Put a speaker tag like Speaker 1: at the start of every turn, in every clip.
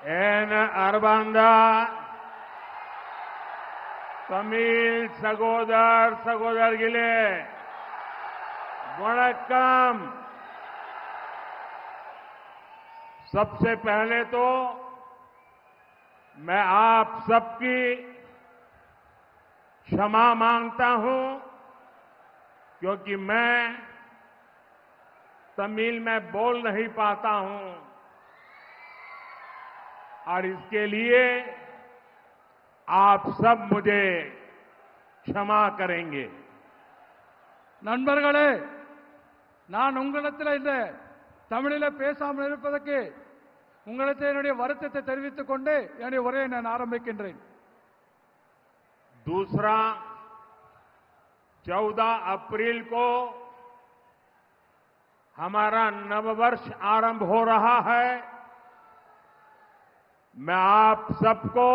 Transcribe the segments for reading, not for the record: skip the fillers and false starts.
Speaker 1: என் அன்பார்ந்த தமிழ் சகோதர சகோதரிகளே, वणक्कम। सबसे पहले तो मैं आप सबकी क्षमा मांगता हूं, क्योंकि मैं तमिल में बोल नहीं पाता हूं और इसके लिए आप सब मुझे क्षमा करेंगे।
Speaker 2: நண்பர்களே, நான் உங்களிடத்தில் இந்த தமிழில் பேசாமல் இருப்பதற்கு உங்களிடத்தில் என்னுடைய வருத்தத்தை தெரிவித்துக் கொண்டு என்னுடைய உரையை நான் ஆரம்பிக்கின்றேன்।
Speaker 1: दूसरा, 14 अप्रैल को हमारा नववर्ष आरंभ हो रहा है। मैं आप सबको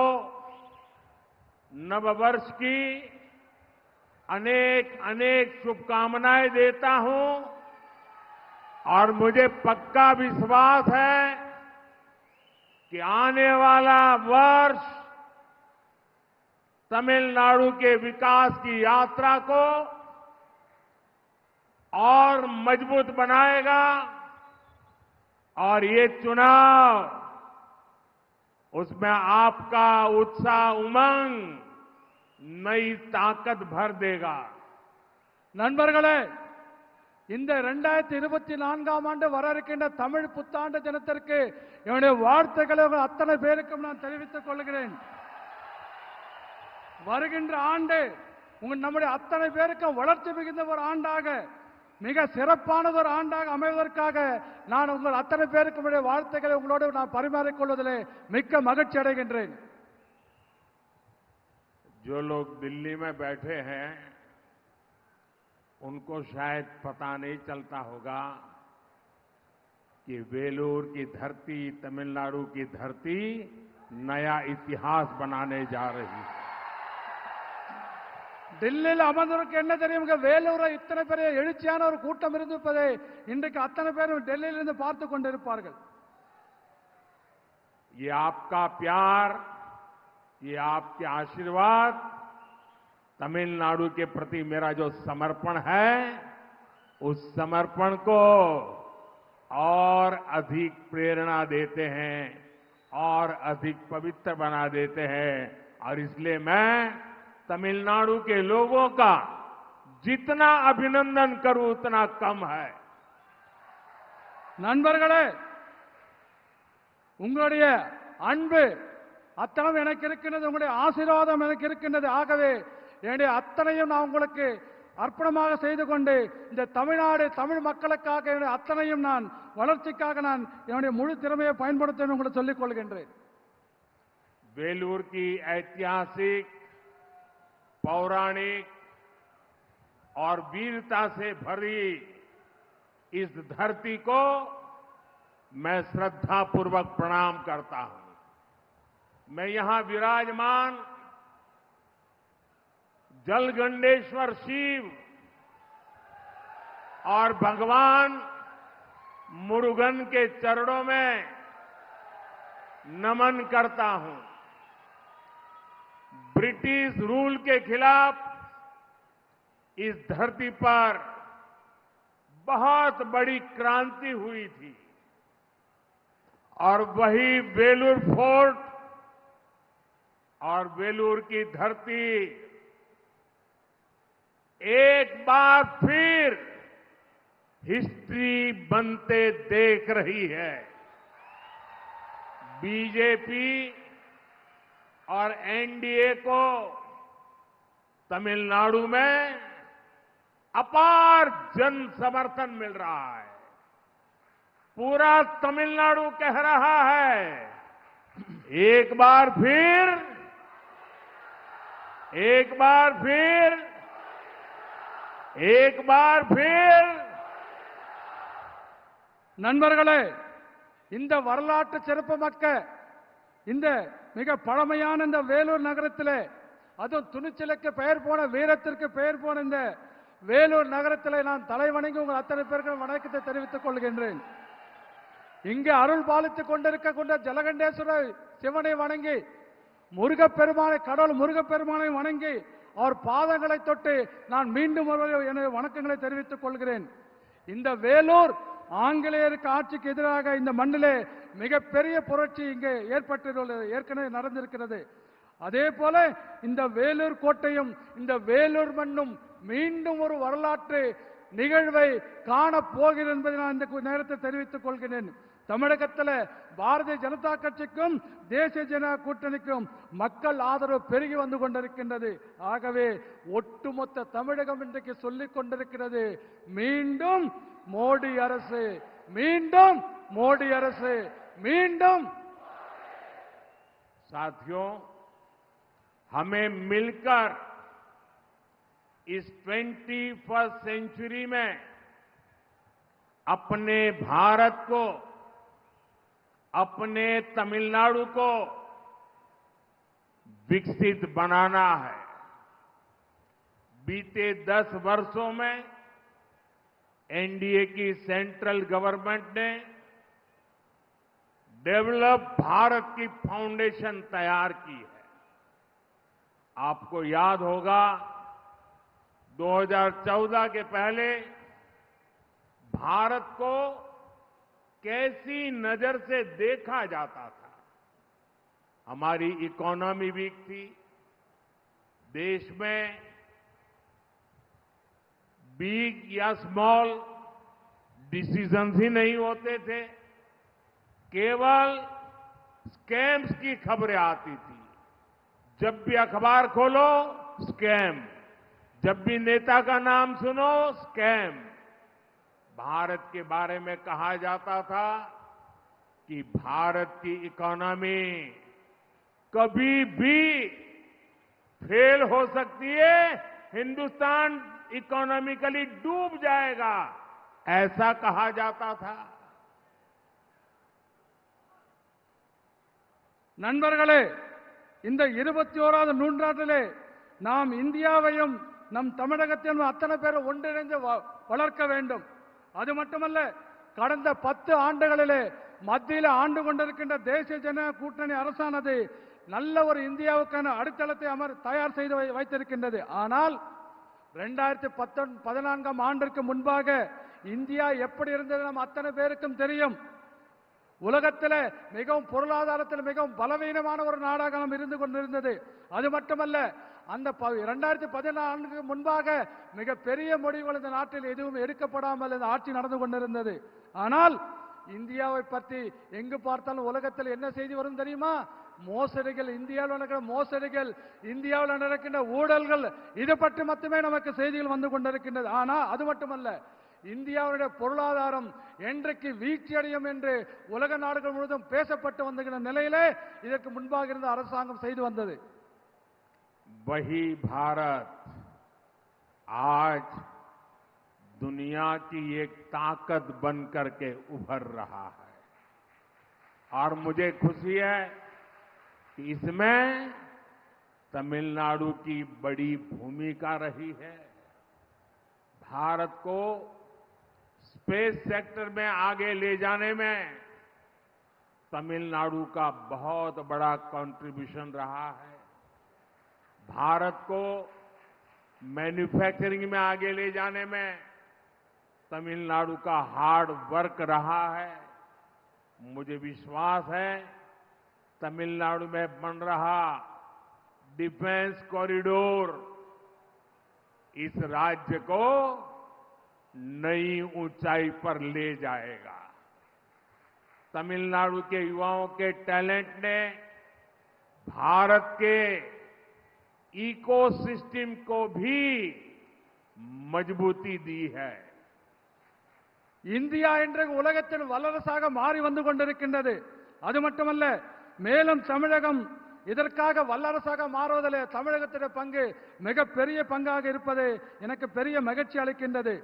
Speaker 1: नववर्ष की अनेक अनेक शुभकामनाएं देता हूं और मुझे पक्का विश्वास है कि आने वाला वर्ष तमिलनाडु के विकास की यात्रा को और मजबूत बनाएगा और ये चुनाव उसमें आपका उत्साह, उमंग, नई ताकत भर देगा।
Speaker 2: நண்பர்களே, இந்த 2024ஆம் ஆண்டு வர இருக்கின்ற தமிழ் புத்தாண்டு தினத்திற்கு என்னுடைய வாழ்த்துக்களை அத்தனை பேருக்கும் நான் தெரிவித்துக் கொள்கிறேன்। வருகின்ற ஆண்டு நம்முடைய அத்தனை பேருக்கும் வளர்ச்சி மிகுந்த ஒரு ஆண்டாக, மிக சிறப்பானது ஒரு ஆண்டாக அமைவதற்காக நான் உங்கள் அத்தனை பேருக்கும் வாழ்த்துக்களை உங்களோடு நான் பரிமாறிக்கொள்வதிலே மிக்க மகிழ்ச்சி அடைகின்றேன்।
Speaker 1: जो लोग दिल्ली में बैठे हैं उनको शायद पता नहीं चलता होगा कि वेलूर की धरती, तमिलनाडु की धरती नया इतिहास बनाने जा रही है।
Speaker 2: டெல்லியில் அமர்ந்தவருக்கு என்ன தெரியும்? வேலூரை இத்தனை பெரிய எழுச்சியான ஒரு கூட்டம் இருந்திருப்பதை இன்றைக்கு அத்தனை பேரும் டெல்லியிலிருந்து பார்த்து கொண்டிருப்பார்கள்।
Speaker 1: ये आपका प्यार, ये आपके आशीर्वाद, तमिलनाडु के प्रति मेरा जो समर्पण है, उस समर्पण को और अधिक प्रेरणा देते हैं और अधिक पवित्र बना देते हैं। और इसलिए मैं तमिलनाडु के लोगों का जितना अभिनंदन करूं उतना कम है।
Speaker 2: நண்பர்களே, உங்களுடைய அன்பு அத்தனை எனக்கு இருக்கின்றது, உங்களுடைய ஆசீர்வாதம் எனக்கு இருக்கின்றது। ஆகவே என்னுடைய அத்தனையும் நான் உங்களுக்கு அர்ப்பணமாக செய்து கொண்டு இந்த தமிழ்நாடு தமிழ் மக்களுக்காக என்னுடைய அத்தனையும் நான் வளர்ச்சிக்காக நான் என்னுடைய முழு திறமையை பயன்படுத்த உங்களுக்கு சொல்லிக் கொள்கின்றேன்।
Speaker 1: वेलूर की ऐतिहासिक, पौराणिक और वीरता से भरी इस धरती को मैं श्रद्धापूर्वक प्रणाम करता हूं। मैं यहां विराजमान जलगंडेश्वर शिव और भगवान मुरुगन के चरणों में नमन करता हूं। ब्रिटिश रूल के खिलाफ इस धरती पर बहुत बड़ी क्रांति हुई थी और वही वेलूर फोर्ट और वेलूर की धरती एक बार फिर हिस्ट्री बनते देख रही है। बीजेपी और एनडीए को तमिलनाडु में अपार जन समर्थन मिल रहा है। पूरा तमिलनाडु कह रहा है, एक बार फिर
Speaker 2: நண்பர்களே, இந்த வரலாற்று சிறப்புமிக்க இந்த மிக பழமையான இந்த வேலூர் நகரத்திலே, அதுவும் துணிச்சலுக்கு பெயர் போன, வீரத்திற்கு பெயர் போன இந்த வேலூர் நகரத்திலே நான் தலைவணங்கி உங்கள் அத்தனை பேருக்கு வணக்கத்தை தெரிவித்துக் கொள்கின்றேன்। இங்கே அருள் பாலித்துக் கொண்டிருக்கின்ற ஜலகண்டேஸ்வர சிவனை வணங்கி முருகப்பெருமானை கடவுள் முருகப்பெருமானை வணங்கி அவர் பாதங்களை தொட்டு நான் மீண்டும் எனது வணக்கங்களை தெரிவித்துக் கொள்கிறேன். இந்த வேலூர் ஆங்கிலேயருக்கு ஆட்சிக்கு எதிராக இந்த மண்ணிலே மிகப்பெரிய புரட்சி இங்கே ஏற்பட்டுள்ளது, ஏற்கனவே நடந்திருக்கிறது. அதே போல இந்த வேலூர் கோட்டையும் இந்த வேலூர் மண்ணும் மீண்டும் ஒரு வரலாற்று நிகழ்வை காணப் போகிறது என்பதை நான் இந்த நேரத்தில் தெரிவித்துக் கொள்கிறேன். தமிழகத்தில் பாரதிய ஜனதா கட்சிக்கும் தேசிய ஜனநாயக கூட்டணிக்கும் மக்கள் ஆதரவு பெருகி வந்து கொண்டிருக்கின்றது. ஆகவே ஒட்டுமொத்த தமிழகம் இன்றைக்கு சொல்லிக் கொண்டிருக்கிறது, மீண்டும் மோடி அரசு, மீண்டும் மோடி அரசு, மீண்டும்.
Speaker 1: साथियों, हमें मिलकर इस 21st सेंचुरी में अपने भारत को, अपने तमिलनाडु को विकसित बनाना है। बीते 10 वर्षों में एनडीए की सेंट्रल गवर्नमेंट ने डेवलप भारत की फाउंडेशन तैयार की है। आपको याद होगा 2014 के पहले भारत को कैसी नजर से देखा जाता था। हमारी इकोनॉमी वीक थी, देश में बिग या स्मॉल डिसीजंस ही नहीं होते थे, केवल स्कैम्स की खबरें आती थी। जब भी अखबार खोलो स्कैम, जब भी नेता का नाम सुनो स्कैम। भारत के बारे में कहा जाता था कि भारत की इकोनॉमी कभी भी फेल हो सकती है, हिंदुस्तान इकोनॉमिकली डूब जाएगा, ऐसा कहा जाता था।
Speaker 2: நண்பர்களே, இந்த 21வது நூற்றாண்டிலே நாம் இந்தியாவையும் நம் தமிழகத்தையும் அத்தனை பேரை ஒன்றிணைந்து வளர்க்க வேண்டும். அது மட்டுமல்ல, கடந்த 10 ஆண்டுகளிலே மத்தியில் ஆண்டு கொண்டிருக்கின்ற தேசிய ஜனநாயக கூட்டணி அரசானது நல்ல ஒரு இந்தியாவுக்கான அடித்தளத்தை தயார் செய்து வைத்திருக்கின்றது. ஆனால் 2014ஆம் ஆண்டிற்கு முன்பாக இந்தியா எப்படி இருந்தது நம் அத்தனை பேருக்கும் தெரியும். உலகத்தில் மிகவும் பொருளாதாரத்தில் மிகவும் பலவீனமான ஒரு நாடாக நாம் இருந்து கொண்டிருந்தது. அது மட்டுமல்ல, அந்த 2014 முன்பாக மிக பெரிய முடிவுகள் இந்த நாட்டில் எதுவும் எடுக்கப்படாமல் இந்த ஆட்சி நடந்து கொண்டிருந்தது. ஆனால் இந்தியாவை பற்றி எங்கு பார்த்தாலும் உலகத்தில் என்ன செய்தி வரும் தெரியுமா? மோசடிகள், இந்தியாவில் நடக்கிற மோசடிகள், இந்தியாவில் நடக்கின்ற ஊழல்கள், இது பற்றி மட்டுமே நமக்கு செய்திகள் வந்து கொண்டிருக்கின்றது. ஆனால் அது மட்டுமல்ல, இந்தியாவுடைய பொருளாதாரம் என்றைக்கு வீழ்ச்சியடையும் என்று உலக நாடுகள் முழுவதும் பேசப்பட்டு வந்திருக்கிற நிலையிலே இதற்கு முன்பாக இருந்த அரசாங்கம் செய்து வந்தது.
Speaker 1: वही भारत आज दुनिया की एक ताकत बनकर के उभर रहा है और मुझे खुशी है कि इसमें तमिलनाडु की बड़ी भूमिका रही है। भारत को स्पेस सेक्टर में आगे ले जाने में तमिलनाडु का बहुत बड़ा कंट्रीब्यूशन रहा है। भारत को मैन्युफैक्चरिंग में आगे ले जाने में तमिलनाडु का हार्ड वर्क रहा है। मुझे विश्वास है तमिलनाडु में बन रहा डिफेंस कॉरिडोर इस राज्य को नई ऊंचाई पर ले जाएगा। तमिलनाडु के युवाओं के टैलेंट ने भारत के इकोसिस्टम को भी मजबूती दी है।
Speaker 2: இந்தியா இன்றைக்கு உலகத்தில் வல்லரசாக மாறி வந்து கொண்டிருக்கின்றது. அது மட்டுமல்ல, மேலும் தமிழகம் இதற்காக வல்லரசாக மாறுவதில் தமிழகத்தின் பங்கு மிக பெரிய பங்காக இருப்பது எனக்கு பெரிய மகிழ்ச்சி அளிக்கின்றது.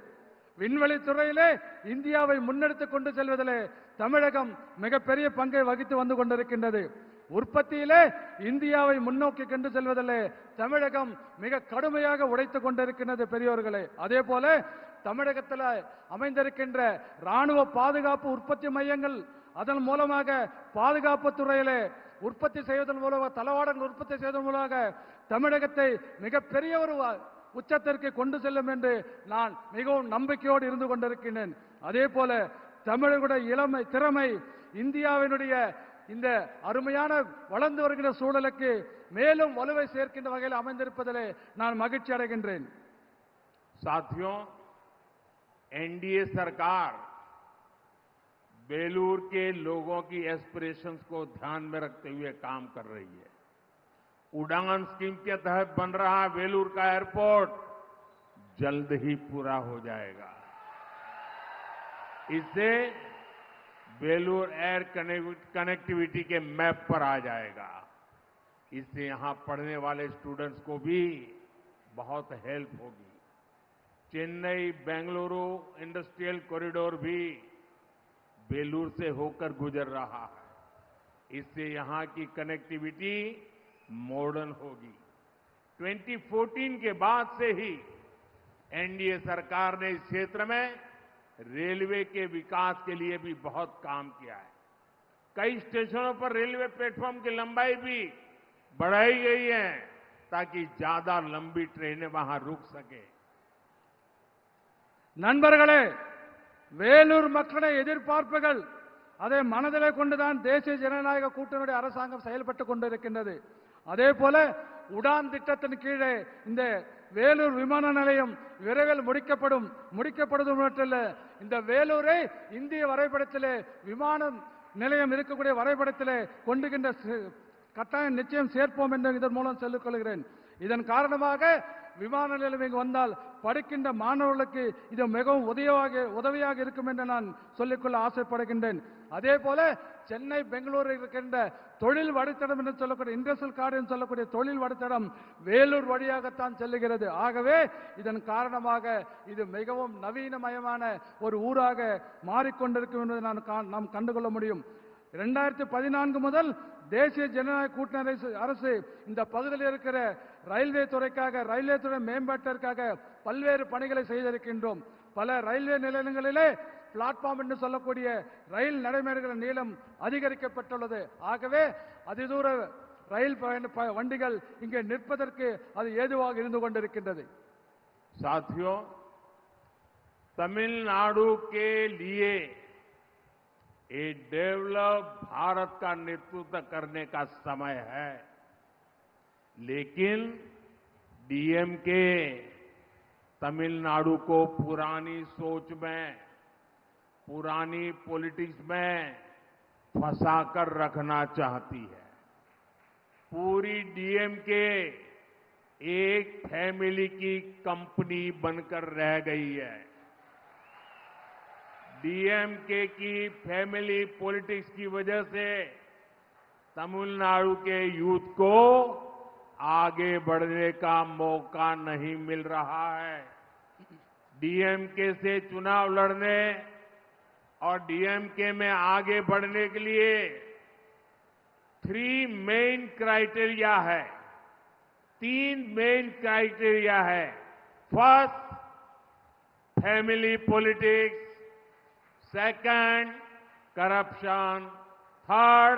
Speaker 2: விண்வெளி துறையிலே இந்தியாவை முன்னெடுத்துக் கொண்டு செல்வதிலே தமிழகம் மிகப்பெரிய பங்கை வகித்து வந்து கொண்டிருக்கின்றது. உற்பத்தியிலே இந்தியாவை முன்னோக்கி கொண்டு செல்வதிலே தமிழகம் மிக கடுமையாக உழைத்துக் கொண்டிருக்கின்றது பெரியோர்களே. அதே போல தமிழகத்தில் அமைந்திருக்கின்ற ராணுவ பாதுகாப்பு உற்பத்தி மையங்கள் அதன் மூலமாக பாதுகாப்பு துறையிலே உற்பத்தி செய்வதன் மூலமாக தளவாடங்கள் உற்பத்தி செய்வதன் மூலமாக தமிழகத்தை மிகப்பெரிய ஒரு உச்சத்திற்கு கொண்டு செல்லும் என்று நான் மிகவும் நம்பிக்கையோடு இருந்து கொண்டிருக்கின்றேன். அதே போல தமிழர்களுடைய திறமை இந்தியாவினுடைய இந்த அருமையான வளர்ந்து வருகின்ற சூழலுக்கு மேலும் வலுவை சேர்க்கின்ற வகையில் அமைந்திருப்பதிலே நான் மகிழ்ச்சி அடைகின்றேன்.
Speaker 1: साथियों, एनडीए सरकार बेलूर के लोगों की एस्पिरेशंस को ध्यान में रखते हुए काम कर रही है। उड़ान स्कीम के तहत बन रहा बेलूर का एयरपोर्ट जल्द ही पूरा हो जाएगा। इससे बेलूर एयर कनेक्टिविटी के मैप पर आ जाएगा। इससे यहां पढ़ने वाले स्टूडेंट्स को भी बहुत हेल्प होगी। चेन्नई बेंगलुरु इंडस्ट्रियल कॉरिडोर भी बेलूर से होकर गुजर रहा है। इससे यहां की कनेक्टिविटी मॉडर्न होगी। 2014 के बाद से ही एनडीए सरकार ने इस क्षेत्र में रेलवे के विकास के लिए भी बहुत काम किया है। कई स्टेशनों पर रेलवे प्लेटफॉर्म की लंबाई भी बढ़ाई गई है ताकि ज्यादा लंबी ट्रेनें वहां रुक सके।
Speaker 2: நண்பர்களே, வேலூர் மக்களுடைய எதிர்பார்ப்புகள் அதை மனதிலே கொண்டுதான் தேசிய ஜனநாயக கூட்டணியுடைய அரசாங்கம் செயல்பட்டுக் கொண்டிருக்கின்றது. அதே போல உடான் திட்டத்தின் கீழே இந்த வேலூர் விமான நிலையம் விரைவில் முடிக்கப்படுவது மட்டுமல்ல, இந்த வேலூரை இந்திய வரைபடத்திலே விமான நிலையம் இருக்கக்கூடிய வரைபடத்திலே கொண்டுகின்ற கட்டாயம் நிச்சயம் சேர்ப்போம் என்று இதன் மூலம் சொல்லிக் கொள்கிறேன். இதன் காரணமாக விமான நிலையம் இங்கு வந்தால் படிக்கின்ற மாணவர்களுக்கு இது மிகவும் உதவியாக இருக்கும் என்று நான் சொல்லிக்கொள்ள ஆசைப்படுகின்றேன். அதே போல சென்னை பெங்களூரில் இருக்கின்ற தொழில் வழித்தடம் என்று சொல்லக்கூடிய இண்டஸ்ட்ரியல் கார்டு என்று சொல்லக்கூடிய தொழில் வழித்தடம் வேலூர் வழியாகத்தான் செல்லுகிறது. ஆகவே இதன் காரணமாக இது மிகவும் நவீனமயமான ஒரு ஊராக மாறிக்கொண்டிருக்கும் என்பதை நாம் கண்டுகொள்ள முடியும். 2014 முதல் தேசிய ஜனநாயக கூட்டணி அரசு இந்த பகுதியில் இருக்கிற ரயில்வே துறைக்காக ரயில்வே துறை மேம்பாட்டிற்காக பல்வேறு பணிகளை செய்திருக்கின்றோம். பல ரயில்வே நிலையங்களிலே பிளாட்ஃபார்ம் என்று சொல்லக்கூடிய ரயில் நடைமேடைகளின் நீளம் அதிகரிக்கப்பட்டுள்ளது. ஆகவே அதிதூர ரயில் வண்டிகள் இங்கே நிற்பதற்கு அது ஏதுவாக இருந்து கொண்டிருக்கின்றது.
Speaker 1: साथियों, तमिलनाडु के लिए एक डेवलप भारत का नेतृत्व करने का समय है, लेकिन डीएमके तमिलनाडु को पुरानी सोच में, पुरानी पॉलिटिक्स में फंसाकर रखना चाहती है। पूरी डीएमके एक फैमिली की कंपनी बनकर रह गई है। डीएमके की फैमिली पॉलिटिक्स की वजह से तमिलनाडु के यूथ को आगे बढ़ने का मौका नहीं मिल रहा है। डीएमके से चुनाव लड़ने और डीएमके में आगे बढ़ने के लिए 3 मेन क्राइटेरिया है, 3 मेन क्राइटेरिया है। First, family politics, second, corruption, third,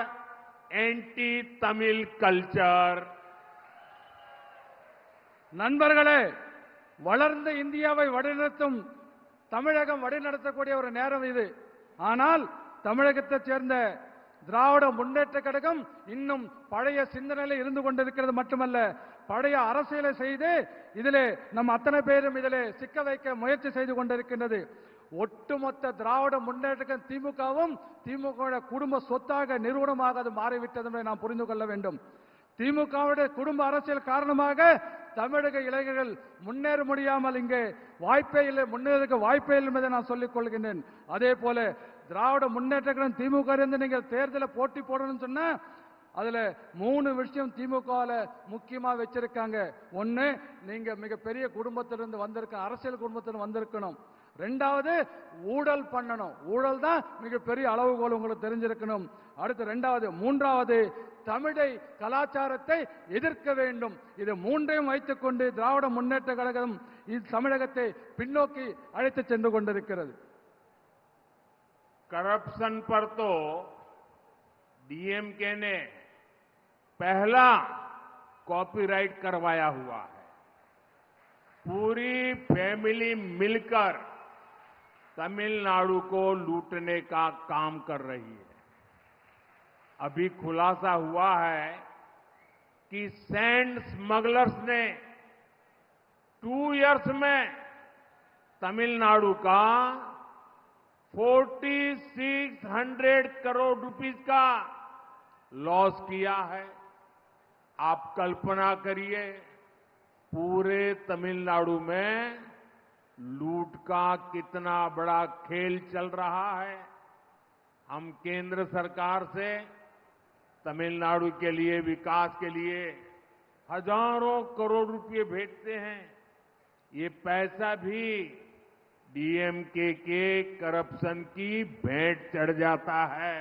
Speaker 1: anti Tamil culture.
Speaker 2: நண்பர்களே, வளர்ந்த இந்தியாவை வழிநடத்தும் தமிழகம் வழிநடத்தக்கூடிய ஒரு நேரம் இது. ஆனால் தமிழகத்தைச் சேர்ந்த திராவிட முன்னேற்ற கழகம் இன்னும் பழைய சிந்தனையில் இருந்து கொண்டிருக்கிறது மட்டுமல்ல, பழைய அரசியலை செய்து இதிலே நம் அத்தனை பேரும் இதிலே சிக்க வைக்க முயற்சி செய்து கொண்டிருக்கின்றது. ஒட்டுமொத்த திராவிட முன்னேற்ற திமுகவும் திமுக குடும்ப சொத்தாக நிறுவனமாக அது மாறிவிட்டது என்பதை நாம் புரிந்து கொள்ள வேண்டும். திமுகவுடைய குடும்ப அரசியல் காரணமாக தமிழக இளைஞர்கள் முன்னேற முடியாமல் இங்கே வாய்ப்பே இல்லை, முன்னேறதுக்கு வாய்ப்பே இல்லை என்பதை நான் சொல்லிக் கொள்கின்றேன். அதே போல திராவிட முன்னேற்ற கழகம் திமுக இருந்து நீங்கள் தேர்தலை போட்டி போடணும்னு சொன்னா அதுல 3 விஷயம் திமுகவில் முக்கியமா வச்சிருக்காங்க. ஒண்ணு, நீங்க மிகப்பெரிய குடும்பத்திலிருந்து வந்திருக்க அரசியல் குடும்பத்திலிருந்து வந்திருக்கணும். 2வது, ஊழல் பண்ணணும். ஊழல் தான் மிகப்பெரிய அளவுகோல் உங்களுக்கு தெரிஞ்சிருக்கணும். அடுத்து 2வது. 3வது, தமிழை கலாச்சாரத்தை எதிர்க்க வேண்டும். இது 3ஐயும் வைத்துக் கொண்டு திராவிட முன்னேற்ற கழகம் தமிழகத்தை பின்னோக்கி அழைத்து சென்று கொண்டிருக்கிறது.
Speaker 1: करप्शन पर तो डीएमके ने पहला कॉपीराइट करवाया हुआ है। पूरी फैमिली मिलकर तमिलनाडु को लूटने का काम कर रही है। अभी खुलासा हुआ है कि सैंड स्मगलर्स ने 2 इयर्स में तमिलनाडु का 4600 करोड़ रुपीस का लॉस किया है। आप कल्पना करिए, पूरे तमिलनाडु में लूट का कितना बड़ा खेल चल रहा है। हम केंद्र सरकार से तमिलनाडु के लिए, विकास के लिए हजारों करोड़ रुपए भेजते हैं। ये पैसा भी डीएमके के करप्शन की भेंट चढ़ जाता है।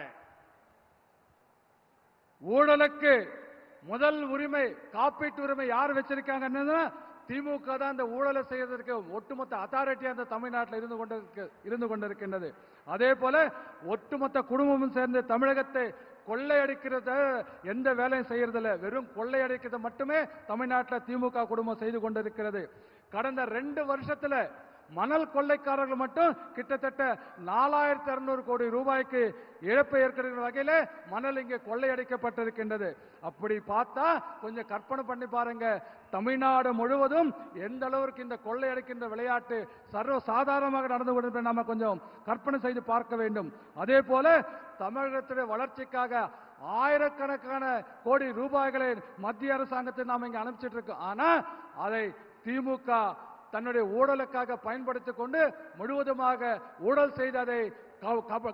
Speaker 2: ஊழலுக்கு முதல் உரிமை, காப்பீட்டு உரிமை யார் வச்சிருக்காங்கன்னா திமுக தான் அந்த ஊழலை செய்வதற்கு ஒட்டுமொத்த அத்தாரிட்டி அந்த தமிழ்நாட்டில் இருந்து கொண்டிருக்கின்றது. அதே போல ஒட்டுமொத்த குடும்பமும் சேர்ந்து தமிழகத்தை கொள்ளையடிக்கிறத எந்த வேலையும் செய்யறதில்ல. வெறும் கொள்ளையடிக்கிறத மட்டுமே தமிழ்நாட்டில் திமுக குடும்பம் செய்து கொண்டிருக்கிறது. கடந்த 2 வருஷத்துல மணல் கொள்ளைக்காரர்கள் மட்டும் கிட்டத்தட்ட 4600 கோடி ரூபாய்க்கு இழப்பை ஏற்படுகிற வகையில மணல் இங்கே கொள்ளையடிக்கப்பட்டிருக்கின்றது. அப்படி பார்த்தா கொஞ்சம் கற்பனை பண்ணி பாருங்க, தமிழ்நாடு முழுவதும் எந்த அளவுக்கு இந்த கொள்ளையடிக்கின்ற விளையாட்டு சர்வ சாதாரணமாக நடந்து கொண்டிருப்பதை நாம கொஞ்சம் கற்பனை செய்து பார்க்க வேண்டும். அதே போல தமிழகத்துடைய வளர்ச்சிக்காக ஆயிரக்கணக்கான கோடி ரூபாய்களை மத்திய அரசாங்கத்தை நாம் இங்க அனுப்பிச்சிட்டு இருக்கோம். ஆனா அதை திமுக தன்னுடைய ஊழலுக்காக பயன்படுத்திக் கொண்டு முழுவதுமாக ஊழல் செய்து அதை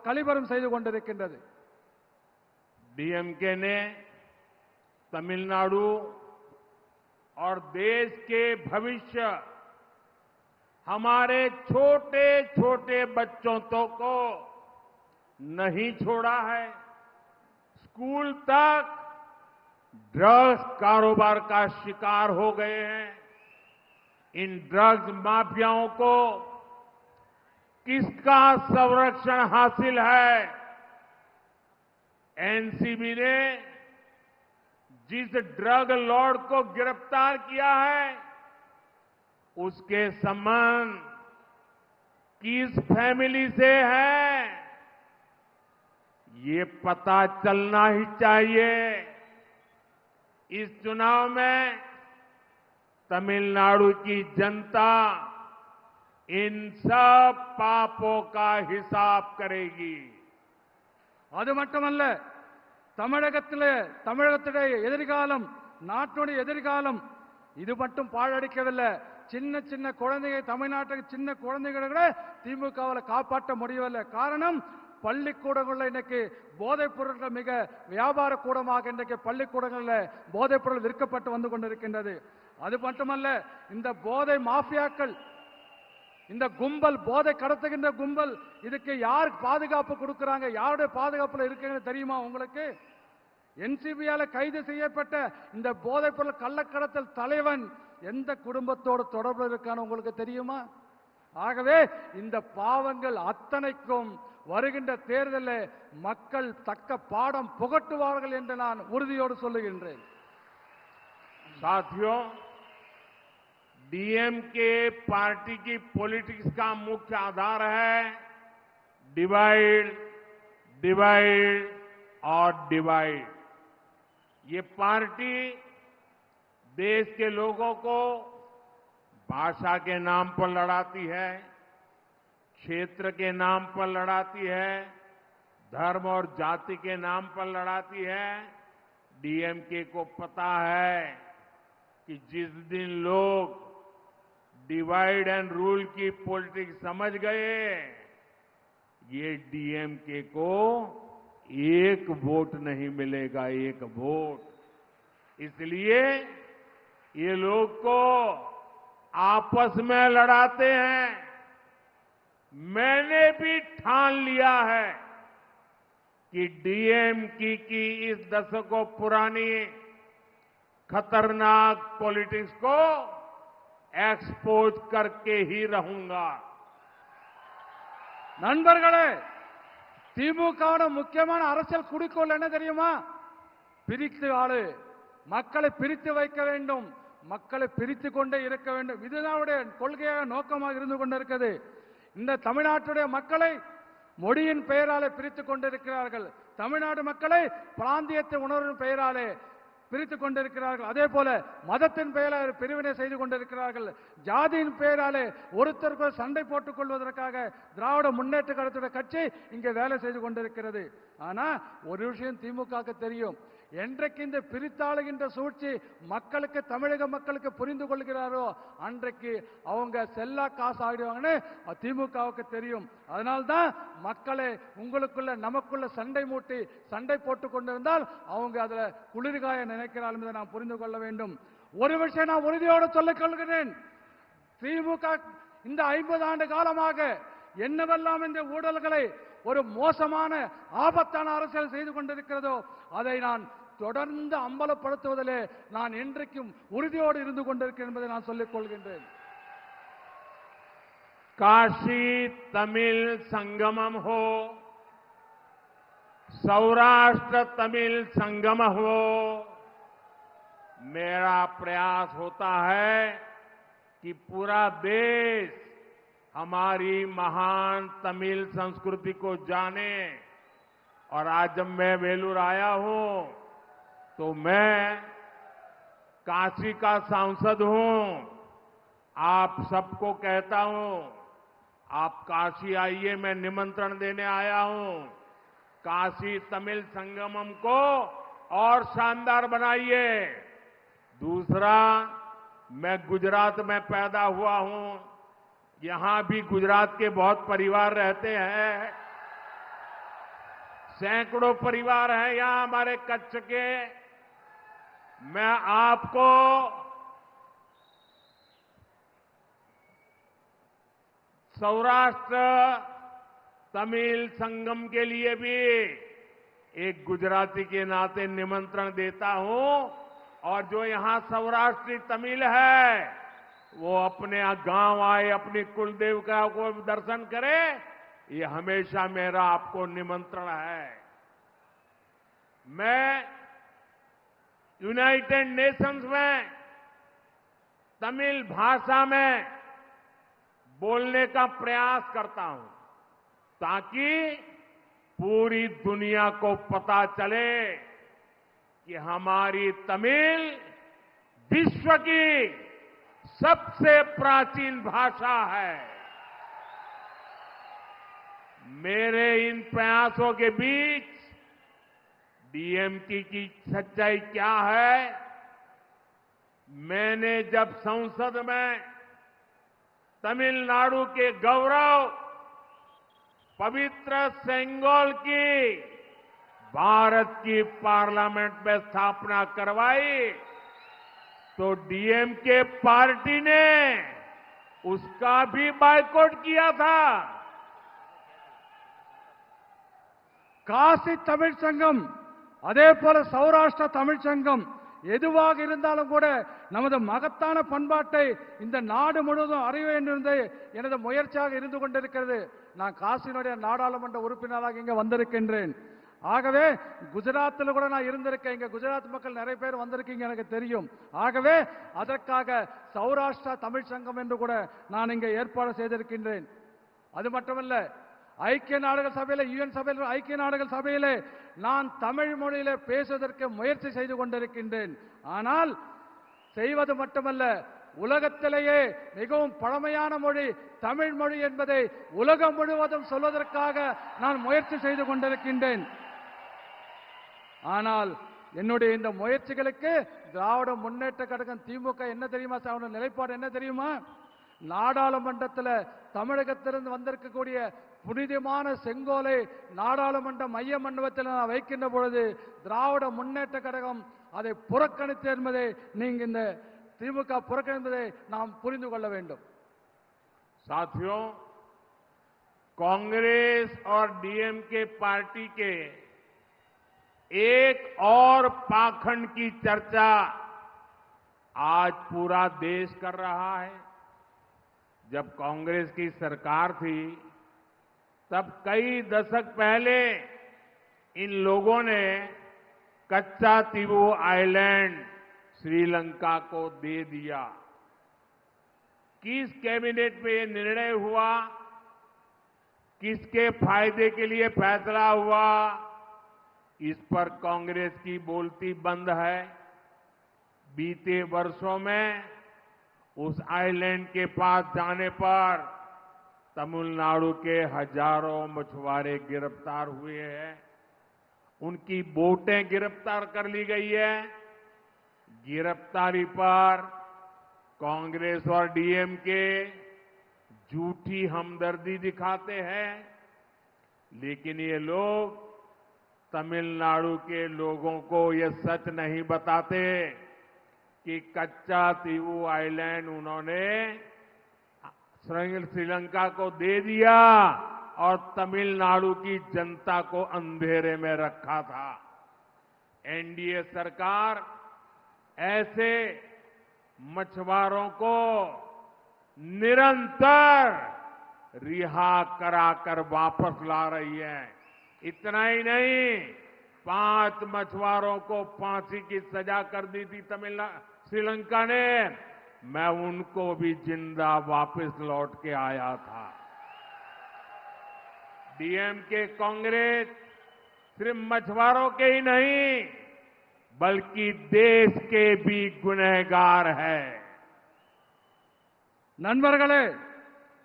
Speaker 2: கழிவறம் செய்து கொண்டிருக்கின்றது.
Speaker 1: डीएमके ने तमिलनाडु और देश के भविष्य, हमारे छोटे छोटे बच्चों को नहीं छोड़ा है। स्कूल तक ड्रग्स कारोबार का शिकार हो गए हैं। इन ड्रग्स माफियाओं को किसका संरक्षण हासिल है? एनसीबी ने जिस ड्रग लॉर्ड को गिरफ्तार किया है, उसके संबंध किस फैमिली से है, ये पता चलना ही चाहिए। इस चुनाव में तमिलनाडु की जनता इन सब पापों का हिसाब करेगी।
Speaker 2: அது மட்டுமல்ல, தமிழகத்திலே எதிர்காலம், நாட்டுடைய எதிர்காலம் இது மட்டும் பாழடிக்கவில்லை. சின்ன சின்ன குழந்தைகள், தமிழ்நாட்டுக்கு சின்ன குழந்தைகளை கூட திமுகவில் காப்பாற்ற முடியவில்லை. காரணம், பள்ளிக்கூடங்களில் இன்னைக்கு போதைப் பொருட்கள் மிக வியாபார கூடமாக இன்றைக்கு பள்ளிக்கூடங்களில் போதைப் பொருள் விற்கப்பட்டு வந்து கொண்டிருக்கின்றது. அது மட்டுமல்ல, இந்த போதை மாஃபியாக்கள், இந்த கும்பல், போதை கடத்துகின்ற கும்பல், இதுக்கு யார் பாதுகாப்பு கொடுக்கறாங்க, யாருடைய பாதுகாப்புல இருக்குன்னு தெரியுமா உங்களுக்கு? என்சிபியால கைது செய்யப்பட்ட இந்த போதைப் பொருள் கள்ளக்கடத்தல் தலைவன் எந்த குடும்பத்தோடு தொடர்பு இருக்கான்னு உங்களுக்கு தெரியுமா? ஆகவே இந்த பாவங்கள் அத்தனைக்கும் வருகின்ற தேர்தலில் மக்கள் தக்க பாடம் புகட்டுவார்கள் என்று நான் உறுதியோடு சொல்லுகின்றேன்.
Speaker 1: साथियों, डीएमके पार्टी की पॉलिटिक्स का मुख्य आधार है डिवाइड, डिवाइड और डिवाइड। ये पार्टी देश के लोगों को भाषा के नाम पर लड़ाती है, क्षेत्र के नाम पर लड़ाती है, धर्म और जाति के नाम पर लड़ाती है। डीएमके को पता है कि जिस दिन लोग डिवाइड एंड रूल की पॉलिटिक्स समझ गए, ये डीएमके को एक वोट नहीं मिलेगा, एक वोट। इसलिए ये लोग को आपस में लड़ाते हैं। मैंने भी ठान लिया है कि डीएमके की इस दशकों पुरानी खतरनाक पॉलिटिक्स को एक्सपोज करके ही रहूंगा।
Speaker 2: நண்பர்களே, திமுகவோட முக்கியமான அரசியல் குறிக்கோள் என்ன தெரியுமா? பிரித்து ஆளு, மக்களை பிரித்து வைக்க வேண்டும், மக்களை பிரித்து கொண்டே இருக்க வேண்டும். இதுதான் அவருடைய கொள்கையாக நோக்கமாக இருந்து கொண்டிருக்கிறது. இந்த தமிழ்நாட்டுடைய மக்களை மொழியின் பெயராலே பிரித்துக் கொண்டிருக்கிறார்கள். தமிழ்நாடு மக்களை பிராந்தியத்தை உணர்வின் பெயராலே பிரித்துக் கொண்டிருக்கிறார்கள். அதே போல மதத்தின் பெயரால் பிரிவினை செய்து கொண்டிருக்கிறார்கள். ஜாதியின் பெயராலே ஒருத்தருக்கு சண்டை போட்டுக் கொள்வதற்காக திராவிட முன்னேற்ற கழகத்துடைய கட்சி இங்கே வேலை செய்து கொண்டிருக்கிறது. ஆனா ஒரு விஷயம் திமுகவுக்கு தெரியும், என்றைக்கு இந்த பிரித்தாளுகின்ற சூழ்ச்சி மக்களுக்கு, தமிழக மக்களுக்கு புரிந்து கொள்கிறாரோ அன்றைக்கு அவங்க செல்லா காசு ஆகிடுவாங்கன்னு திமுகவுக்கு தெரியும். அதனால்தான் மக்களை உங்களுக்குள்ள நமக்குள்ள சண்டை மூட்டி சண்டை போட்டுக் கொண்டிருந்தால் அவங்க அதுல குளிர்காய நினைக்கிறார்கள் என்பதை நாம் புரிந்து கொள்ள வேண்டும். ஒரு விஷயம் நான் உறுதியோடு சொல்லிக் கொள்கிறேன், திமுக இந்த 50 ஆண்டு காலமாக என்னவெல்லாம் இந்த ஊழல்களை ஒரு மோசமான ஆபத்தான அரசியல் செய்து கொண்டிருக்கிறதோ அதை நான் தொடர்ந்து அம்பலப்படுத்துவதிலே நான் என்றைக்கும் உறுதியோடு இருந்து கொண்டிருக்கிறேன் என்பதை நான் சொல்லிக் கொள்கின்றேன்.
Speaker 1: काशी तमिल संगमम हो, सौराष्ट्र तमिल संगम हो, मेरा प्रयास होता है कि पूरा देश हमारी महान तमिल संस्कृति को जाने। और आज जब मैं वेलूर आया हूं तो मैं काशी का सांसद हूं, आप सबको कहता हूं आप काशी आइए, मैं निमंत्रण देने आया हूं। काशी तमिल संगमम को और शानदार बनाइए। दूसरा, मैं गुजरात में पैदा हुआ हूं, यहां भी गुजरात के बहुत परिवार रहते हैं, सैकड़ों परिवार हैं यहां हमारे कच्छ के। मैं आपको सौराष्ट्र तमिल संगम के लिए भी एक गुजराती के नाते निमंत्रण देता हूं। और जो यहां सौराष्ट्री तमिल है वो अपने गांव आए, अपनी कुलदेव का को दर्शन करे, ये हमेशा मेरा आपको निमंत्रण है। मैं यूनाइटेड नेशंस में तमिल भाषा में बोलने का प्रयास करता हूं ताकि पूरी दुनिया को पता चले कि हमारी तमिल विश्व की सबसे प्राचीन भाषा है। मेरे इन प्रयासों के बीच डीएमके की सच्चाई क्या है? मैंने जब संसद में तमिलनाडु के गौरव पवित्र सेंगोल की भारत की पार्लियामेंट में स्थापना करवाई तो डीएमके पार्टी ने उसका भी बायकॉट किया था।
Speaker 2: காசி தமிழ் சங்கம், அதே போல சௌராஷ்டிர தமிழ் சங்கம் எதுவாக இருந்தாலும் கூட நமது மகத்தான பண்பாட்டை இந்த நாடு முழுவதும் அறிய வேண்டும் என்பது எனது முயற்சியாக இருந்து கொண்டிருக்கிறது. நான் காசியினுடைய நாடாளுமன்ற உறுப்பினராக இங்க வந்திருக்கின்றேன். ஆகவே குஜராத்தில் கூட நான் இருந்திருக்கேன். இங்க குஜராத் மக்கள் நிறைய பேர் வந்திருக்கீங்க எனக்கு தெரியும். ஆகவே அதற்காக சௌராஷ்டிரா தமிழ் சங்கம் என்று கூட நான் இங்க ஏற்பாடு செய்திருக்கின்றேன். அது மட்டுமல்ல, ஐக்கிய நாடுகள் சபையில, யுஎன் சபையில், ஐக்கிய நாடுகள் சபையிலே நான் தமிழ் மொழியில பேசுவதற்கு முயற்சி செய்து கொண்டிருக்கின்றேன். ஆனால் செய்வது மட்டுமல்ல, உலகத்திலேயே மிகவும் பழமையான மொழி தமிழ் மொழி என்பதை உலகம் முழுவதும் சொல்வதற்காக நான் முயற்சி செய்து கொண்டிருக்கின்றேன். ஆனால் என்னுடைய இந்த முயற்சிகளுக்கு திராவிட முன்னேற்ற கழகம் திமுக என்ன தெரியுமா, அவருடைய நிலைப்பாடு என்ன தெரியுமா? நாடாளுமன்றத்தில் தமிழகத்திலிருந்து வந்திருக்கக்கூடிய புனிதமான செங்கோலை நாடாளுமன்ற மைய மண்டபத்தில் நான் வைக்கின்ற பொழுது திராவிட முன்னேற்ற கழகம் அதை புறக்கணித்து என்பதை நீங்க இந்த திமுக புறக்கணிப்பதை நாம் புரிந்து கொள்ள வேண்டும்.
Speaker 1: साथियों, कांग्रेस और डीएमके पार्टी के एक और पाखंड की चर्चा आज पूरा देश कर रहा है। जब कांग्रेस की सरकार थी तब कई दशक पहले इन लोगों ने कच्चा तीवू आइलैंड श्रीलंका को दे दिया। किस कैबिनेट में ये निर्णय हुआ, किसके फायदे के लिए फैसला हुआ, इस पर कांग्रेस की बोलती बंद है। बीते वर्षों में उस आइलैंड के पास जाने पर तमिलनाडु के हजारों मछुआरे गिरफ्तार हुए हैं, उनकी बोटें गिरफ्तार कर ली गई है। गिरफ्तारी पर कांग्रेस और डीएमके झूठी हमदर्दी दिखाते हैं, लेकिन ये लोग तमिलनाडु के लोगों को ये सच नहीं बताते कि कच्चा तीवू आइलैंड उन्होंने श्रीलंका को दे दिया और तमिलनाडु की जनता को अंधेरे में रखा था। एनडीए सरकार ऐसे मछुआरों को निरंतर रिहा कराकर वापस ला रही है। इतना ही नहीं, 5 मछुआरों को फांसी की सजा कर दी थी श्रीलंका ने, मैं उनको भी जिंदा वापस लौट के आया था। डीएमके कांग्रेस सिर्फ मछुआरों के ही नहीं बल्कि देश के भी गुनहगार है।
Speaker 2: நண்பர்களே,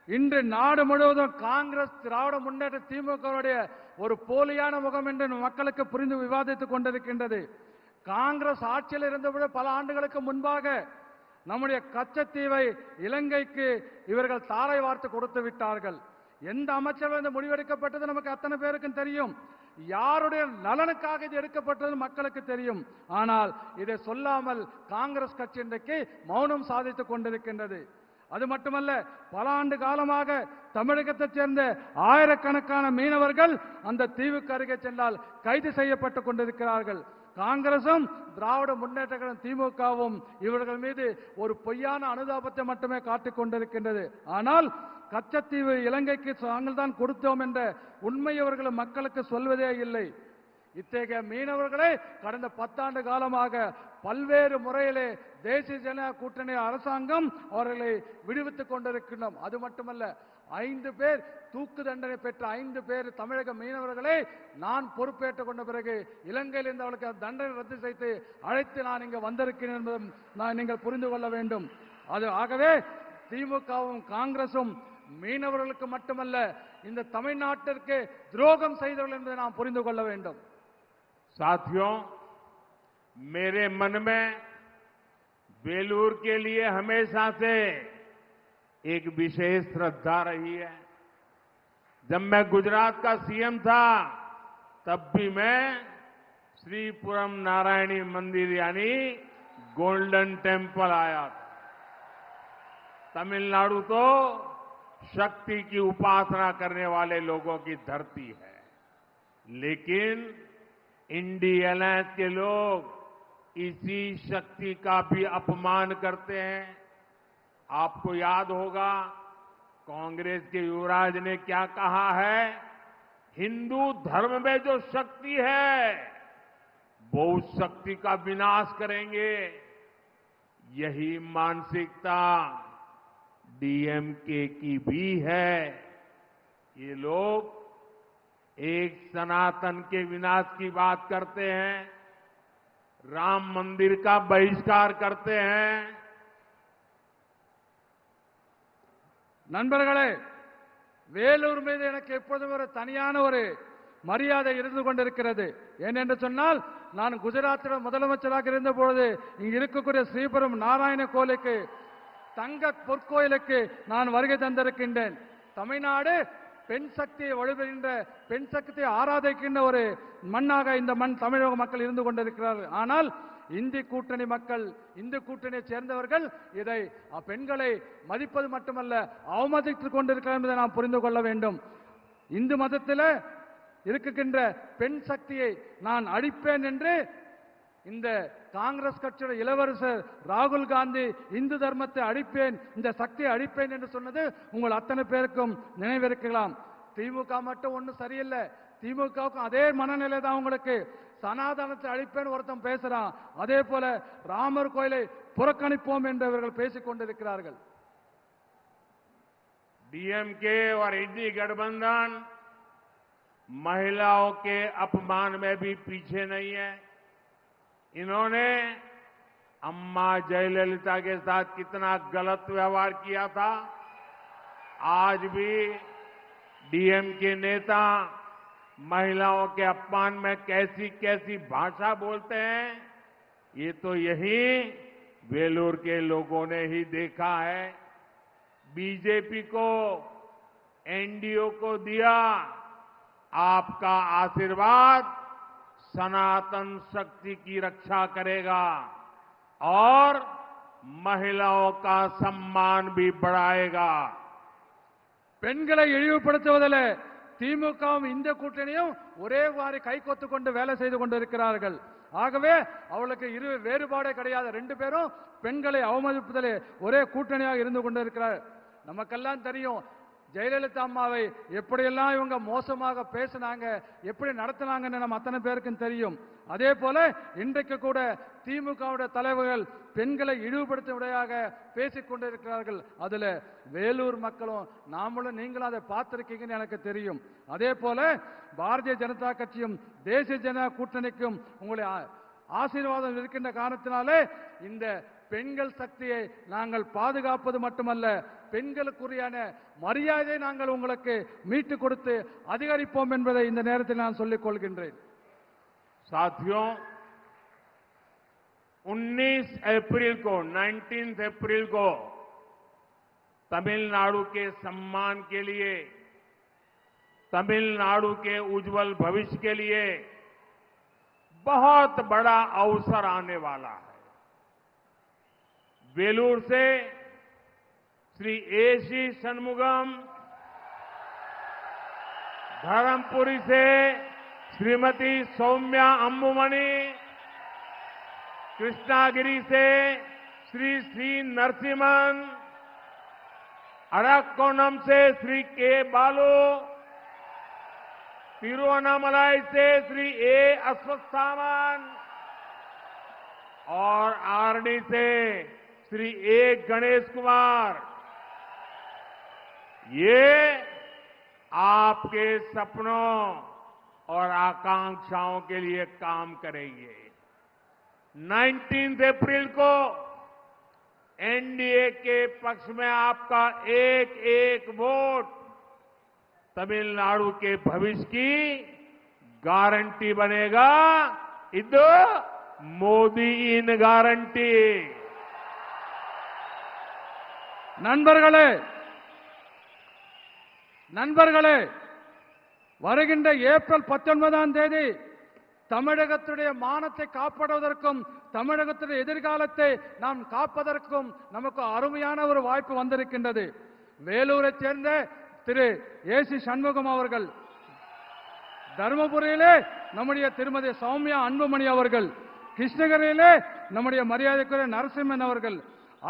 Speaker 2: இன்று நாடு முழுவதும் காங்கிரஸ் திராவிட முன்னேற்ற திமுகவுடைய ஒரு போலியான முகம் என்று மக்களுக்கு புரிந்து விவாதித்துக் கொண்டிருக்கின்றது. காங்கிரஸ் ஆட்சியில் இருந்தபோது பல ஆண்டுகளுக்கு முன்பாக நம்முடைய கச்சத்தீவை இலங்கைக்கு இவர்கள் தாரை வார்த்து கொடுத்து விட்டார்கள். எந்த அமைச்சர்கள் இந்த முடிவெடுக்கப்பட்டது நமக்கு அத்தனை பேருக்கும் தெரியும். யாருடைய நலனுக்காக இது எடுக்கப்பட்டது மக்களுக்கு தெரியும். ஆனால் இதை சொல்லாமல் காங்கிரஸ் கட்சி இன்றைக்கு மௌனம் சாதித்துக் கொண்டிருக்கின்றது. அது மட்டுமல்ல, பல ஆண்டு காலமாக தமிழகத்தைச் சேர்ந்த ஆயிரக்கணக்கான மீனவர்கள் அந்த தீவுக்கு அருகே சென்றால் கைது செய்யப்பட்டுக் கொண்டிருக்கிறார்கள். காங்கிரசும் திராவிட முன்னேற்ற கழகம் திமுகவும் இவர்கள் மீது ஒரு பொய்யான அனுதாபத்தை மட்டுமே காட்டிக் கொண்டிருக்கின்றது. ஆனால் கச்சத்தீவு இலங்கைக்கு நாங்கள் தான் கொடுத்தோம் என்ற உண்மை அவர்கள் மக்களுக்கு சொல்வதே இல்லை. இத்தகைய மீனவர்களை கடந்த 10 ஆண்டு காலமாக பல்வேறு முறையிலே தேசிய ஜனநாயக கூட்டணி அரசாங்கம் அவர்களை விடுவித்துக் கொண்டிருக்கின்றோம். அது மட்டுமல்ல, 5 பேர் தூக்கு தண்டனை பெற்ற 5 பேர் தமிழக மீனவர்களை நான் பொறுப்பேற்றுக் கொண்ட பிறகு இலங்கையில் இருந்து அவர்களுக்கு தண்டனை ரத்து செய்து அழைத்து நான் இங்கு வந்திருக்கிறேன் என்பதும் நீங்கள் புரிந்து கொள்ள வேண்டும். அது ஆகவே திமுகவும் காங்கிரசும் மீனவர்களுக்கு மட்டுமல்ல இந்த தமிழ்நாட்டிற்கு துரோகம் செய்தவர்கள் என்பதை நாம் புரிந்து கொள்ள வேண்டும்.
Speaker 1: साथियों, मेरे मन में बेलूर के लिए हमेशा से एक विशेष श्रद्धा रही है। जब मैं गुजरात का सीएम था तब भी मैं श्रीपुरम नारायणी मंदिर यानी गोल्डन टेम्पल आया था। तमिलनाडु तो शक्ति की उपासना करने वाले लोगों की धरती है, लेकिन इंडी अलायंस के लोग इसी शक्ति का भी अपमान करते हैं। आपको याद होगा कांग्रेस के युवराज ने क्या कहा है, हिंदू धर्म में जो शक्ति है वो उस शक्ति का विनाश करेंगे। यही मानसिकता डीएमके की भी है। ये लोग एक सनातन के विनाश की बात करते हैं, राम मंदिर का बहिष्कार करते हैं।
Speaker 2: நண்பர்களே, வேலூர் மீது எனக்கு எப்போதும் ஒரு தனியான ஒரு மரியாதை இருந்து கொண்டிருக்கிறது. ஏனென்று சொன்னால், நான் குஜராத்தில் முதலமைச்சராக இருந்த பொழுது இங்கு இருக்கக்கூடிய ஸ்ரீபுரம் நாராயண கோயிலுக்கு தங்க பொற்கோயிலுக்கு நான் வருகை தந்திருக்கின்றேன். தமிழ்நாடு பெண் சக்தியை வலுப்பெறுகின்ற பெண் சக்தியை ஆராதிக்கின்ற ஒரு மண்ணாக இந்த மண் தமிழக மக்கள் இருந்து கொண்டிருக்கிறார்கள். ஆனால் இந்தி கூட்டணி மக்கள், இந்து கூட்டணியை சேர்ந்தவர்கள் இதை பெண்களை மதிப்பது மட்டுமல்ல அவமதித்துக் கொண்டிருக்கிறார் என்பதை நாம் புரிந்து கொள்ள வேண்டும். இந்து மதத்தில் இருக்கின்ற பெண் சக்தியை நான் அழிப்பேன் என்று இந்த காங்கிரஸ் கட்சியோட இளவரசர் ராகுல் காந்தி இந்து தர்மத்தை அழிப்பேன், இந்த சக்தியை அழிப்பேன் என்று சொன்னது உங்கள் அத்தனை பேருக்கும் நினைவிருக்கலாம். திமுக மட்டும் ஒன்றும் சரியில்லை. திமுகவுக்கும் அதே மனநிலை தான் உங்களுக்கு. சனாதனத்தை அழிப்பேன் ஒருத்தன் பேசுறான், அதே போல ராமர் கோயிலை புறக்கணிப்போம் என்று அவர்கள் பேசிக் கொண்டிருக்கிறார்கள்.
Speaker 1: डीएमके और इंडी गठबंधन महिलाओं के अपमान में भी पीछे नहीं है। इन्होंने अम्मा जयललिता के साथ कितना गलत व्यवहार किया था। आज भी डीएमके नेता महिलाओं के अपमान में कैसी कैसी भाषा बोलते हैं, ये तो यही वेलूर के लोगों ने ही देखा है। बीजेपी को, एनडीओ को दिया आपका आशीर्वाद सनातन शक्ति की रक्षा करेगा और महिलाओं का सम्मान भी बढ़ाएगा।
Speaker 2: பெண்களை இழிவுபடுத்துவதில் திமுகவும் இந்த கூட்டணியும் ஒரே மாதிரி கைகோத்து கொண்டு வேலை செய்து கொண்டிருக்கிறார்கள். ஆகவே அவளுக்கு வேறுபாடே கிடையாது. ரெண்டு பேரும் பெண்களை அவமதிப்பதிலே ஒரே கூட்டணியாக இருந்து கொண்டிருக்கிறார். நமக்கெல்லாம் தெரியும் ஜெயலலிதா அம்மாவை எப்படியெல்லாம் இவங்க மோசமாக பேசினாங்க, எப்படி நடத்தினாங்கன்னு நம்ம அத்தனை பேருக்கும் தெரியும். அதே போல இன்றைக்கு கூட திமுகவுடைய தலைவர்கள் பெண்களை இழிவுபடுத்தும்படியாக பேசிக் கொண்டிருக்கிறார்கள். அதுல வேலூர் மக்களும் நாமளும் நீங்களும் அதை பார்த்திருக்கீங்கன்னு எனக்கு தெரியும். அதே போல பாரதிய ஜனதா கட்சியும் தேசிய ஜனதா கூட்டணிக்கும் உங்களை ஆசீர்வாதம் இருக்கின்ற காரணத்தினாலே இந்த பெண்கள் சக்தியை நாங்கள் பாதுகாப்பது மட்டுமல்ல, பெண்களுக்குரியான மரியாதையை நாங்கள் உங்களுக்கு மீட்டுக் கொடுத்து அதிகரிப்போம் என்பதை இந்த நேரத்தில் நான் சொல்லிக் கொள்கின்றேன்.
Speaker 1: साथियों, 19 अप्रैल को तमिलनाडु के सम्मान के लिए, तमिलनाडु के उज्जवल भविष्य के लिए बहुत बड़ा अवसर आने वाला है। वेलूर से श्री एसी षणमुगम, धर्मपुरी से श्रीमती सौम्या अम्बुमणि, कृष्णागिरी से श्री श्री नरसिम्हन, अरक्कोणम से श्री के बालू, तिरुवन्नामलाई से श्री ए अश्वत्थामन और आरडी से श्री ए गणेश कुमार, ये आपके सपनों और आकांक्षाओं के लिए काम करेंगे। 19 अप्रैल को एनडीए के पक्ष में आपका एक एक वोट तमिलनाडु के भविष्य की गारंटी बनेगा। इदो मोदी इन गारंटी।
Speaker 2: நண்பர்களே, வருகின்ற ஏப்ரல் 19ஆம் தேதி தமிழகத்துடைய மானத்தை காப்பாற்றுவதற்கும் தமிழகத்துடைய எதிர்காலத்தை நாம் காப்பதற்கும் நமக்கு அருமையான ஒரு வாய்ப்பு வந்திருக்கின்றது. வேலூரைச் சேர்ந்த திரு ஏசி சண்முகம் அவர்கள், தருமபுரியிலே நம்முடைய திருமதி சௌமியா அன்புமணி அவர்கள், கிருஷ்ணகிரியிலே நம்முடைய மரியாதைக்குரிய நரசிம்மன் அவர்கள்,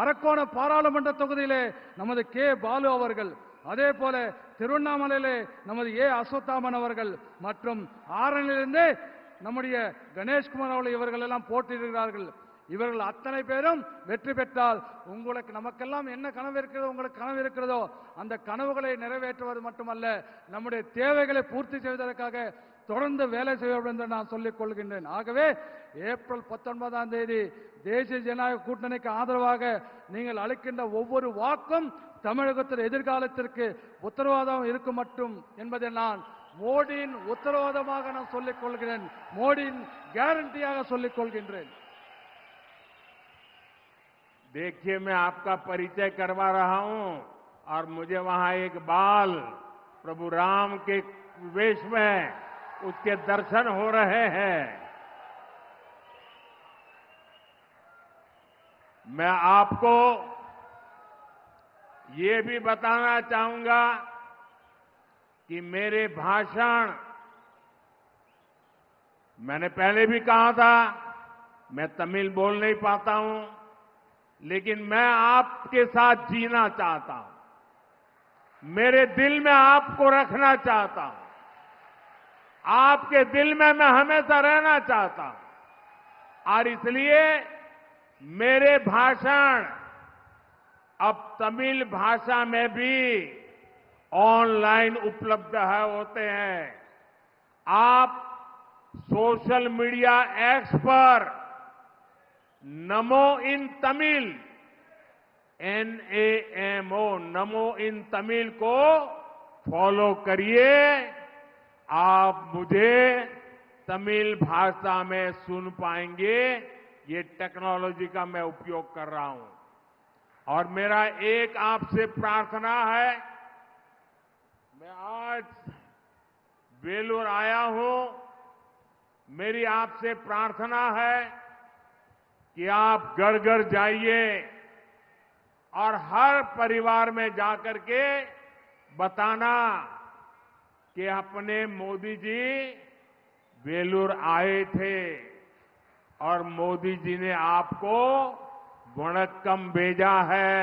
Speaker 2: அரக்கோண பாராளுமன்ற தொகுதியிலே நமது கே பாலு அவர்கள், அதே போல திருவண்ணாமலையிலே நமது ஏ அஸ்வத்தாமன் அவர்கள் மற்றும் ஆரணிலிருந்து நம்முடைய கணேஷ்குமார் அவர்கள் இவர்கள் எல்லாம் போட்டியிடுகிறார்கள். இவர்கள் அத்தனை பேரும் வெற்றி பெற்றால் உங்களுக்கு நமக்கெல்லாம் என்ன கனவு இருக்கிறதோ, உங்களுக்கு கனவு இருக்கிறதோ அந்த கனவுகளை நிறைவேற்றுவது மட்டுமல்ல, நம்முடைய தேவைகளை பூர்த்தி செய்வதற்காக தொடர்ந்து வேலை செய்ய வேண்டும் என்று நான் சொல்லிக் கொள்கின்றேன். ஆகவே ஏப்ரல் 19ஆம் தேதி தேசிய ஜனநாயக கூட்டணிக்கு ஆதரவாக நீங்கள் அளிக்கின்ற ஒவ்வொரு வாக்கும் தமிழகத்தின் எதிர்காலத்திற்கு உத்தரவாதம் இருக்கும் மட்டும் என்பதை நான் மோடியின் உத்தரவாதமாக நான் சொல்லிக் கொள்கிறேன், மோடியின் கேரண்டியாக சொல்லிக் கொள்கின்றேன்.
Speaker 1: देखिए, मैं आपका परिचय करवा रहा हूं और मुझे वहां एक बाल प्रभु राम के वेश में उसके दर्शन हो रहे हैं। मैं आपको ये भी बताना चाहूंगा कि मेरे भाषण, मैंने पहले भी कहा था, मैं तमिल बोल नहीं पाता हूं, लेकिन मैं आपके साथ जीना चाहता हूं। मेरे दिल में आपको रखना चाहता हूं। आपके दिल में मैं हमेशा रहना चाहता हूं और इसलिए मेरे भाषण अब तमिल भाषा में भी ऑनलाइन उपलब्ध होते हैं। आप सोशल मीडिया एक्स पर नमो इन तमिल NAMO नमो इन तमिल को फॉलो करिए। आप मुझे तमिल भाषा में सुन पाएंगे। ये टेक्नोलॉजी का मैं उपयोग कर रहा हूं और मेरा एक आपसे प्रार्थना है। मैं आज वेलूर आया हूं। मेरी आपसे प्रार्थना है कि आप घर घर जाइए और हर परिवार में जाकर के बताना कि अपने मोदी जी वेलूर आए थे और मोदी जी ने आपको वणक्कम भेजा है।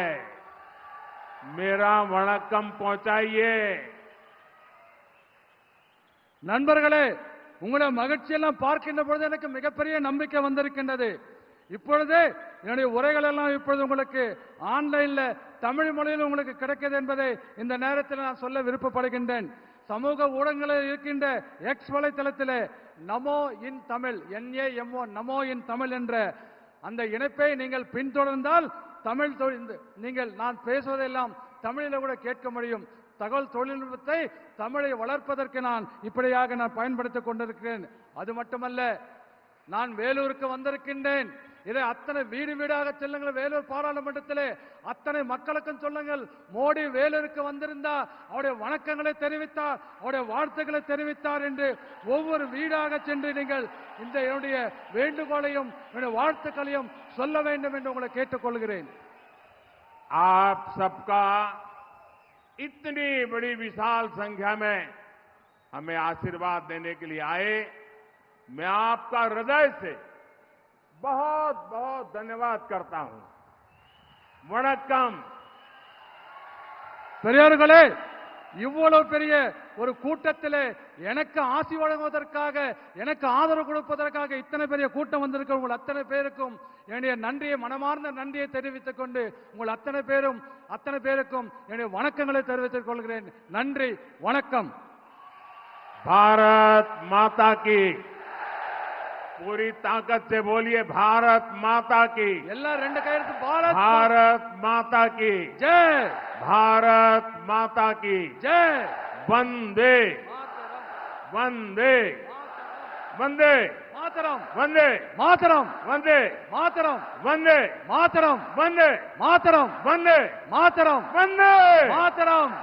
Speaker 1: मेरा वणक्कम पहुंचाइए।
Speaker 2: நண்பர்களே, உங்களுடைய மகிழ்ச்சியெல்லாம் பார்க்கின்ற பொழுது எனக்கு மிகப்பெரிய நம்பிக்கை வந்திருக்கின்றது. இப்பொழுது என்னுடைய உரைகள் எல்லாம் இப்பொழுது உங்களுக்கு ஆன்லைன்ல தமிழ் மொழியில் உங்களுக்கு கிடைக்கிறது என்பதை இந்த நேரத்தில் நான் சொல்ல விருப்பப்படுகின்றேன். சமூக ஊடகங்களில் இருக்கின்ற எக்ஸ் வலைத்தளத்திலே நமோ இன் தமிழ் NAMO நமோ இன் தமிழ் என்ற அந்த இணைப்பை நீங்கள் பின்தொடர்ந்தால் தமிழ் நீங்கள் நான் பேசுவதெல்லாம் தமிழில் கூட கேட்க முடியும். தகவல் தொழில்நுட்பத்தை தமிழை வளர்ப்பதற்கு நான் இப்படியாக நான் பயன்படுத்திக் கொண்டிருக்கிறேன். அது மட்டுமல்ல, நான் வேலூருக்கு வந்திருக்கின்றேன். இதை அத்தனை வீடு வீடாக செல்லுங்கள். வேலூர் பாராளுமன்றத்திலே அத்தனை மக்களுக்கும் சொல்லுங்கள். மோடி வேலூருக்கு வந்திருந்தா அவருடைய வணக்கங்களை தெரிவித்தார், அவருடைய வாழ்த்துக்களை தெரிவித்தார் என்று ஒவ்வொரு வீடாக சென்று நீங்கள் இந்த என்னுடைய வேண்டுகோளையும் என்னுடைய வாழ்த்துக்களையும் சொல்ல வேண்டும் என்று உங்களை கேட்டுக்கொள்கிறேன்.
Speaker 1: आप सबका इतनी बड़ी विशाल संख्या में हमें आशीर्वाद देने के लिए आए, मैं आपका हृदय से बहुत बहुत धन्यवाद करता हूं। वणक्कम।
Speaker 2: பெரியார்களே, இவ்வளவு பெரிய ஒரு கூட்டத்திலே எனக்கு ஆசி வழங்குவதற்காக, எனக்கு ஆதரவு கொடுப்பதற்காக இத்தனை பெரிய கூட்டம் வந்திருக்க உங்கள் அத்தனை பேருக்கும் என்னுடைய நன்றியை, மனமார்ந்த நன்றியை தெரிவித்துக் கொண்டு உங்கள் அத்தனை பேருக்கும் என்னுடைய வணக்கங்களை தெரிவித்துக் கொள்கிறேன். நன்றி, வணக்கம்.
Speaker 1: भारत माता की। पूरी ताकत से बोलिए, भारत माता की।
Speaker 2: எல்லாரும் ரெண்டு கையெழுத்து. பாரத்
Speaker 1: भारत माता की
Speaker 2: ஜெய்.
Speaker 1: भारत माता की
Speaker 2: ஜெய்.
Speaker 1: वंदे वंदे वंदे
Speaker 2: மாதரம்.
Speaker 1: वंदे
Speaker 2: மாதரம்.
Speaker 1: वंदे
Speaker 2: மாதரம்.
Speaker 1: वंदे
Speaker 2: மாதரம்.
Speaker 1: वंदे
Speaker 2: மாதரம்.
Speaker 1: वंदे
Speaker 2: மாதரம்.
Speaker 1: वंदे
Speaker 2: மாதரம்.